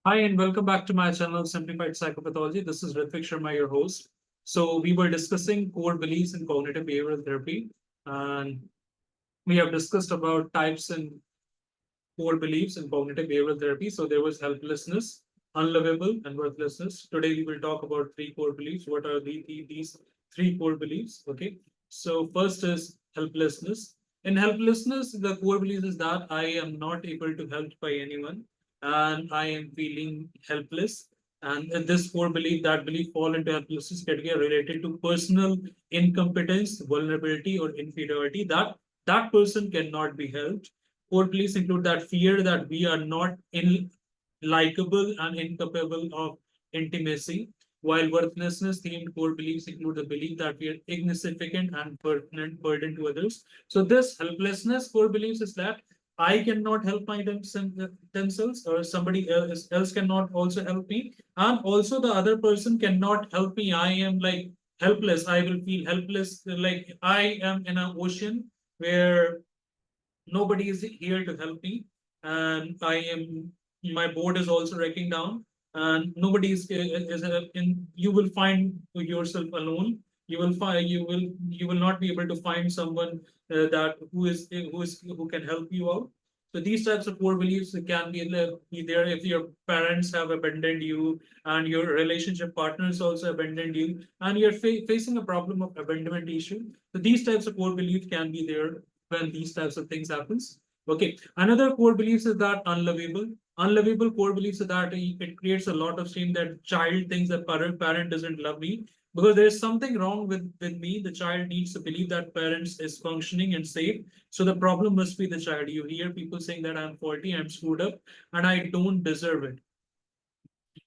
Hi, and welcome back to my channel, Simplified Psychopathology. This is Ritvik Sharma, your host. So, we were discussing core beliefs in cognitive behavioral therapy, and we have discussed about types and core beliefs in cognitive behavioral therapy. So, there was helplessness, unlovable, and worthlessness. Today, we will talk about three core beliefs. What are these three core beliefs? Okay. So, first is helplessness. In helplessness, the core belief is that I am not able to help by anyone and I am feeling helpless. And this core belief, that belief fall into helplessness category related to personal incompetence, vulnerability, or inferiority. That person cannot be helped. Core beliefs include that fear that we are not in likable and incapable of intimacy. While worthlessness themed core beliefs include the belief that we are insignificant and burden to others. So this helplessness core beliefs is that I cannot help themselves, or somebody else cannot also help me, and also the other person cannot help me. I am like helpless. I will feel helpless, like I am in an ocean where nobody is here to help me, and I am my board is also wrecking down, and nobody is in. You will find yourself alone. You will not be able to find someone that who can help you out. So these types of core beliefs can be there if your parents have abandoned you and your relationship partners also abandoned you and you're facing a problem of abandonment issue. So these types of core beliefs can be there when these types of things happens. Okay. Another core beliefs is that unlovable. Unlovable core beliefs is that it creates a lot of shame that child thinks that parent doesn't love me because there is something wrong with me. The child needs to believe that parents is functioning and safe. So the problem must be the child. You hear people saying that I'm faulty, I'm screwed up, and I don't deserve it.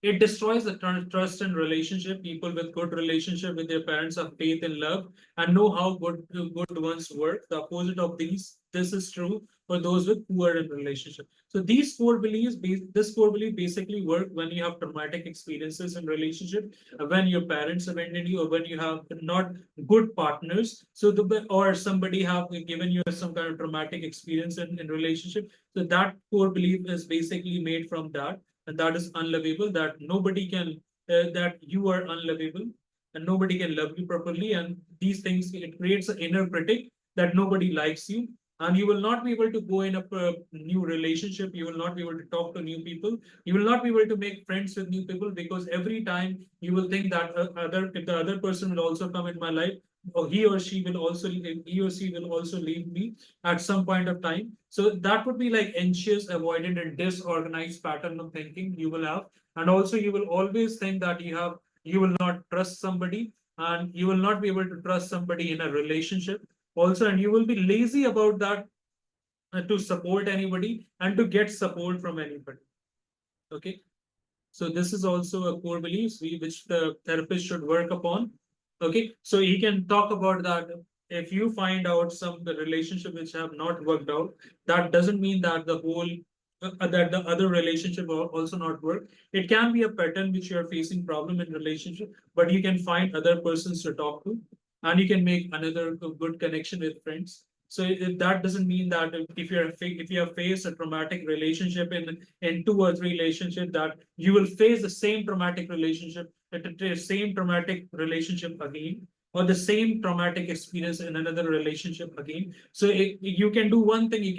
It destroys the trust and relationship. People with good relationship with their parents have faith and love and know how good ones work. The opposite of this is true for those with poor in relationship. So this core belief basically work when you have traumatic experiences in relationship, when your parents abandon you, or when you have not good partners. So or somebody have given you some kind of traumatic experience in relationship. So that core belief is basically made from that, and that is unlovable, that nobody can that you are unlovable and nobody can love you properly, and these things, it creates an inner critic that nobody likes you, and you will not be able to go in a new relationship. You will not be able to talk to new people. You will not be able to make friends with new people, because every time you will think that if the other person will also come in my life, or he or she will also leave me at some point of time. So that would be like anxious, avoidant, and disorganized pattern of thinking you will have. And also you will always think that you will not trust somebody, and you will not be able to trust somebody in a relationship also, and you will be lazy about that, to support anybody and to get support from anybody. Okay. So this is also a core beliefs which the therapist should work upon. Okay, so he can talk about that. If you find out some the relationship which have not worked out, that doesn't mean that that the other relationship will also not work. It can be a pattern which you are facing problem in relationship, but you can find other persons to talk to, and you can make another good connection with friends. So that doesn't mean that if you have faced a traumatic relationship in two or three relationship, that you will face the same traumatic relationship, the same traumatic relationship again, or the same traumatic experience in another relationship again. So you can do one thing. You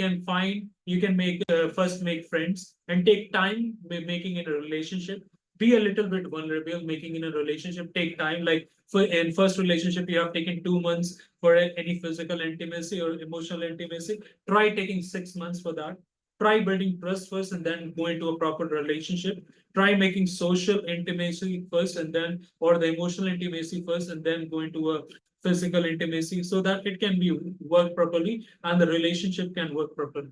can make first make friends and take time making in a relationship. Be a little bit vulnerable making in a relationship. Take time. Like for in first relationship, you have taken 2 months for any physical intimacy or emotional intimacy. Try taking 6 months for that. Try building trust first and then go into a proper relationship. Try making social intimacy first and then, or the emotional intimacy first and then go into a physical intimacy, so that it can be work properly and the relationship can work properly.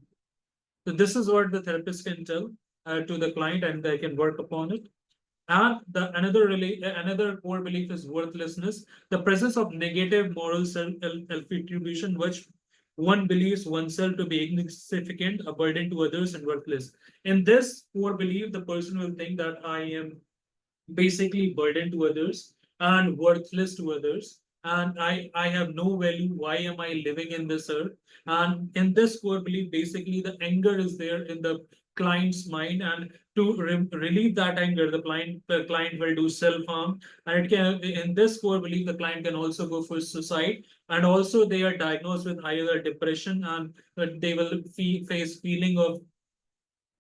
So this is what the therapist can tell to the client, and they can work upon it. And another core belief is worthlessness, the presence of negative moral self-attribution, which one believes oneself to be insignificant, a burden to others, and worthless. In this core belief, the person will think that I am basically burden to others and worthless to others, and I have no value. Why am I living in this earth? And in this core belief, basically the anger is there in the client's mind, and to relieve that anger, the client will do self-harm, and it can, in this core belief, the client can also go for suicide, and also they are diagnosed with either depression, and they will face feeling of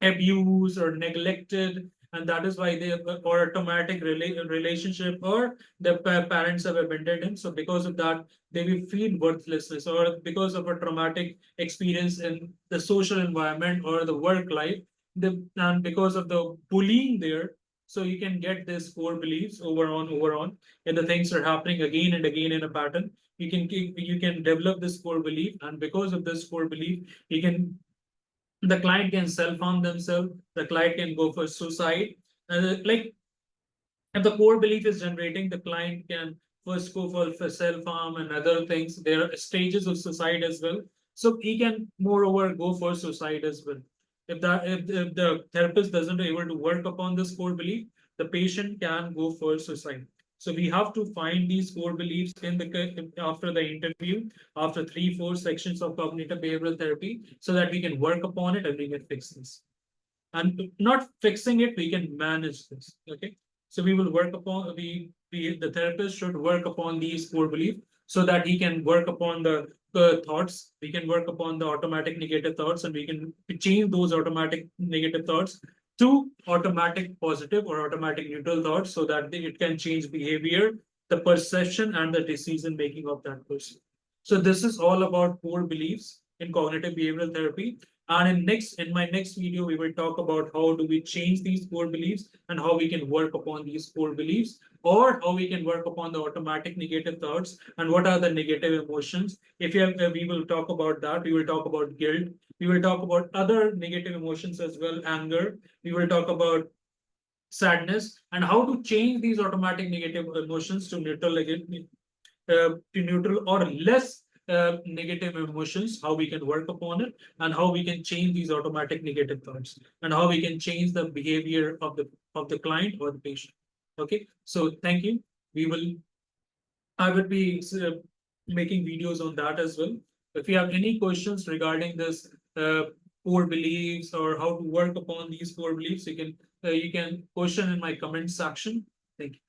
abused or neglected, and that is why they have, or a traumatic relationship, or the parents have abandoned him. So because of that, they will feel worthlessness, or because of a traumatic experience in the social environment or the work life, and because of the bullying there. So you can get this core beliefs over on, and the things are happening again and again in a pattern. You can develop this core belief, and because of this core belief, you can the client can self-harm themselves, the client can go for suicide. Like, if the core belief is generating, the client can first go for self-harm and other things. There are stages of suicide as well. So he can moreover go for suicide as well. If the therapist doesn't able to work upon this core belief, the patient can go for suicide. So we have to find these core beliefs in the after the interview, after 3, 4 sections of cognitive behavioral therapy, so that we can work upon it and we can fix this. And not fixing it, we can manage this. Okay. So we will work upon the therapist should work upon these core beliefs, so that he can work upon the thoughts. We can work upon the automatic negative thoughts, and we can change those automatic negative thoughts to automatic positive or automatic neutral thoughts, so that it can change behavior, the perception, and the decision making of that person. So this is all about core beliefs in cognitive behavioral therapy. And in my next video, we will talk about how do we change these core beliefs, and how we can work upon these core beliefs, or how we can work upon the automatic negative thoughts, and what are the negative emotions. If you have, we will talk about that. We will talk about guilt. We will talk about other negative emotions as well, anger. We will talk about sadness, and how to change these automatic negative emotions to neutral again, to neutral or less negative emotions, how we can work upon it, and how we can change these automatic negative thoughts, and how we can change the behavior of the client or the patient. Okay, so thank you. We will I will be making videos on that as well. If you have any questions regarding this core beliefs, or how to work upon these core beliefs, you can question in my comment section. Thank you.